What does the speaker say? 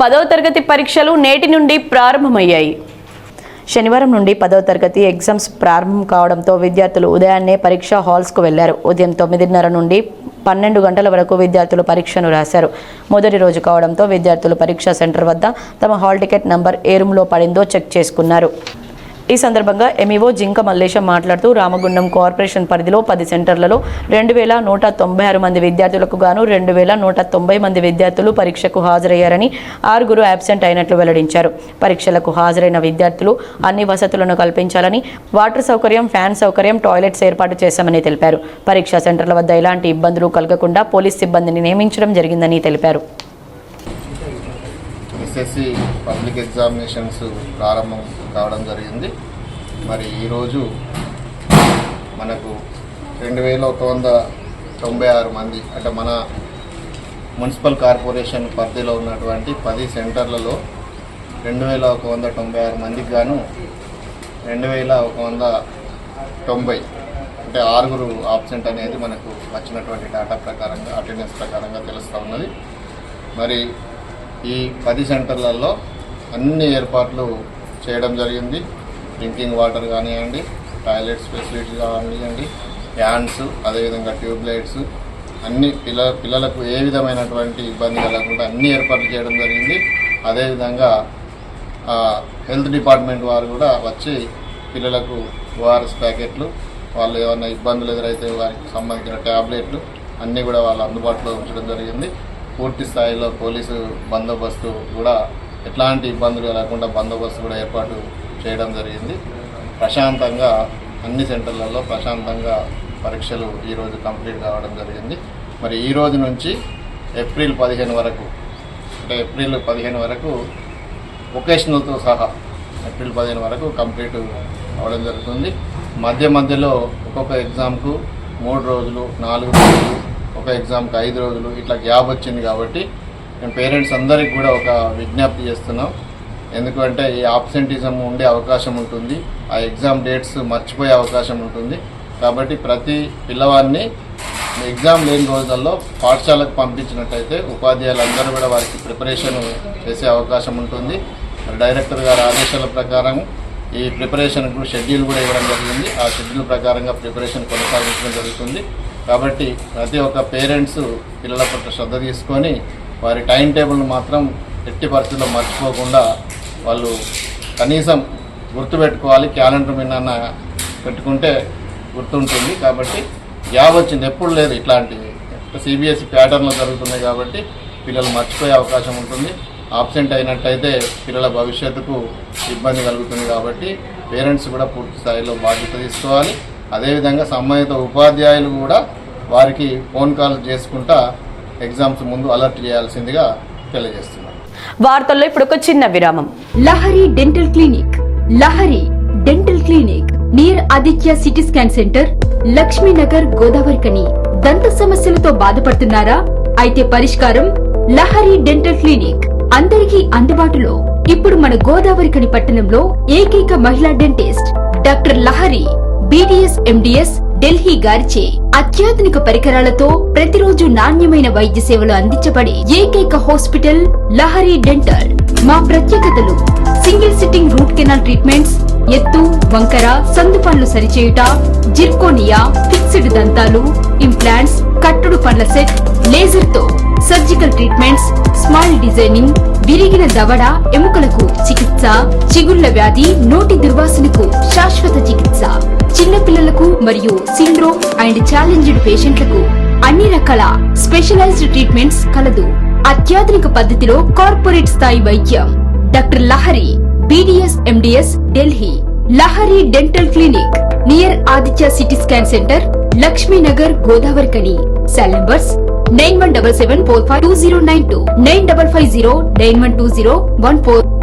10వ తరగతి పరీక్షలు నేటి నుండి ప్రారంభమయ్యాయి. శనివారం నుండి 10వ తరగతి ఎగ్జామ్స్ ప్రారంభం కావడంతో విద్యార్థులు ఉదయాన్నే పరీక్షా హాల్స్కు వెళ్లారు. ఉదయం 9:30 నుండి 12 గంటల వరకు విద్యార్థులు పరీక్షను రాశారు. మొదటి రోజు కావడంతో విద్యార్థులు పరీక్షా సెంటర్ వద్ద తమ హాల్ టికెట్ నంబర్ ఏ రూమ్లో పడిందో చెక్ చేసుకున్నారు. ఈ సందర్భంగా ఎంఈఓ జింక మల్లేశం మాట్లాడుతూ రామగుండం కార్పొరేషన్ పరిధిలో 10 సెంటర్లలో 2196 మంది విద్యార్థులకు గాను 2190 మంది విద్యార్థులు పరీక్షకు హాజరయ్యారని, 6 అబ్సెంట్ అయినట్లు వెల్లడించారు. పరీక్షలకు హాజరైన విద్యార్థులు అన్ని వసతులను కల్పించాలని, వాటర్ సౌకర్యం, ఫ్యాన్ సౌకర్యం, టాయిలెట్స్ ఏర్పాటు చేశామని తెలిపారు. పరీక్షా సెంటర్ల వద్ద ఎలాంటి ఇబ్బందులు కలగకుండా పోలీస్ సిబ్బందిని నియమించడం జరిగిందని తెలిపారు. ఎస్ఎస్సి పబ్లిక్ ఎగ్జామినేషన్స్ ప్రారంభం కావడం జరిగింది. మరి ఈరోజు మనకు 2196 మంది అంటే మన మున్సిపల్ కార్పొరేషన్ పరిధిలో ఉన్నటువంటి 10 సెంటర్లలో 2196 మందికి గాను 2190 అంటే 6 ఆబ్సెంట్ అనేది మనకు వచ్చినటువంటి డేటా ప్రకారంగా అటెండెన్స్ ప్రకారంగా తెలుస్తూ ఉన్నది. మరి ఈ 10 సెంటర్లలో అన్ని ఏర్పాట్లు చేయడం జరిగింది. డ్రింకింగ్ వాటర్ కానివ్వండి, టాయిలెట్స్ ఫెసిలిటీస్ కానివ్వండి, ఫ్యాన్స్, అదేవిధంగా ట్యూబ్ లైట్స్ అన్ని పిల్లలకు ఏ విధమైనటువంటి ఇబ్బంది కలగకుండా అన్ని ఏర్పాట్లు చేయడం జరిగింది. అదేవిధంగా హెల్త్ డిపార్ట్మెంట్ వారు కూడా వచ్చి పిల్లలకు ఓఆర్ఎస్ ప్యాకెట్లు, వాళ్ళు ఏమైనా ఇబ్బందులు ఎదురైతే వారికి సంబంధించిన ట్యాబ్లెట్లు అన్నీ కూడా వాళ్ళు అందుబాటులో ఉంచడం జరిగింది. పూర్తి స్థాయిలో పోలీసు బందోబస్తు కూడా ఎట్లాంటి ఇబ్బందులు లేకుండా బందోబస్తు కూడా ఏర్పాటు చేయడం జరిగింది. ప్రశాంతంగా అన్ని సెంటర్లలో ప్రశాంతంగా పరీక్షలు ఈరోజు కంప్లీట్ కావడం జరిగింది. మరి ఈ రోజు నుంచి ఏప్రిల్ 15 వరకు అంటే ఏప్రిల్ 15 వరకు వొకేషనల్తో సహా ఏప్రిల్ 15 వరకు కంప్లీట్ అవ్వడం జరుగుతుంది. మధ్యలో ఒక్కొక్క ఎగ్జామ్కు 3 రోజులు, 4 రోజులు, ఒక ఎగ్జామ్కి 5 రోజులు ఇట్లా గ్యాప్ వచ్చింది. కాబట్టి మేము పేరెంట్స్ అందరికి కూడా ఒక విజ్ఞప్తి చేస్తున్నాం. ఎందుకంటే ఈ ఆబ్సెంటిజం ఉండే అవకాశం ఉంటుంది, ఆ ఎగ్జామ్ డేట్స్ మర్చిపోయే అవకాశం ఉంటుంది. కాబట్టి ప్రతి పిల్లవాడిని ఎగ్జామ్ లేని రోజుల్లో పాఠశాలకు పంపించినట్టయితే ఉపాధ్యాయులందరూ కూడా వారికి ప్రిపరేషన్ చేసే అవకాశం ఉంటుంది. డైరెక్టర్ గారి ఆదేశాల ప్రకారం ఈ ప్రిపరేషన్కు షెడ్యూల్ కూడా ఇవ్వడం జరిగింది. ఆ షెడ్యూల్ ప్రకారంగా ప్రిపరేషన్ కొనసాగించడం జరుగుతుంది. కాబట్టి ప్రతి ఒక్క పేరెంట్స్ పిల్లల పట్ల శ్రద్ధ తీసుకొని వారి టైం టేబుల్ను మాత్రం ఎట్టి పరిస్థితుల్లో మర్చిపోకుండా వాళ్ళు కనీసం గుర్తుపెట్టుకోవాలి. క్యాలెండర్ మీద పెట్టుకుంటే గుర్తుంటుంది. కాబట్టి గ్యాప్ వచ్చింది, ఎప్పుడు లేదు ఇట్లాంటివి. సిబిఎస్ఈ ప్యాటర్న్లో జరుగుతున్నాయి కాబట్టి పిల్లలు మర్చిపోయే అవకాశం ఉంటుంది. ఆబ్సెంట్ అయినట్టయితే పిల్లల భవిష్యత్తుకు ఇబ్బంది కలుగుతుంది. కాబట్టి పేరెంట్స్ కూడా పూర్తి స్థాయిలో బాధ్యత తీసుకోవాలి. అదేవిధంగా సంబంధిత ఉపాధ్యాయులు కూడా వారికి ఫోన్ కాల్ చేసుకుంటా ఎగ్జామ్స్ ముందు అలర్ట్ చేయాల్సిందిగా తెలియజేస్తున్నారు. వార్తల్లో ఇప్పుడు ఒక చిన్న విరామం. Lahari dental clinic. Lahari dental clinic near Aditya CT scan centre, Lakshmi Nagar, Godavarikhani. దంత సమస్యలతో బాధపడుతున్నారా? అయితే పరిష్కారం లహరి డెంటల్ క్లినిక్. అందరికీ అందుబాటులో. ఇప్పుడు మన గోదావరికని పట్టణంలో ఏకైక మహిళా dentist doctor Lahari BDS MDS Delhi గారిచే అత్యాధునిక పరికరాలతో ప్రతిరోజు నాణ్యమైన వైద్య సేవలు అందించబడే ఏకైక హాస్పిటల్ లహరి డెంటల్. మా ప్రత్యేకతలు: single sitting root canal treatments, ఎత్తు, వంకర, సందుపండ్లు సరిచేయుట, జిర్కోనియా, ఫిక్స్డ్ దంతాలు, ఇంప్లాంట్స్, కట్టుడు పండ్ల సెట్, లేజర్ తో సర్జికల్ ట్రీట్మెంట్స్, స్మైల్ డిజైనింగ్, విరిగిన దవడ ఎముకలకు చికిత్స, చిగుళ్ల వ్యాధి, నోటి దుర్వాసనకు శాశ్వత చికిత్స, చిన్న పిల్లలకు మరియు సిండ్రోమ్ అండ్ ఛాలెంజ్డ్ పేషెంట్లకు అన్ని రకాల స్పెషలైజ్డ్ ట్రీట్మెంట్స్ కలదు. అత్యాధునిక పద్ధతిలో కార్పొరేట్ స్థాయి వైద్యం. Doctor Lahari BDS MDS Delhi. Lahari dental clinic near Aditya CT scan centre, Lakshmi Nagar, Godavarikhani. Cell numbers 9177452092, 9550912014.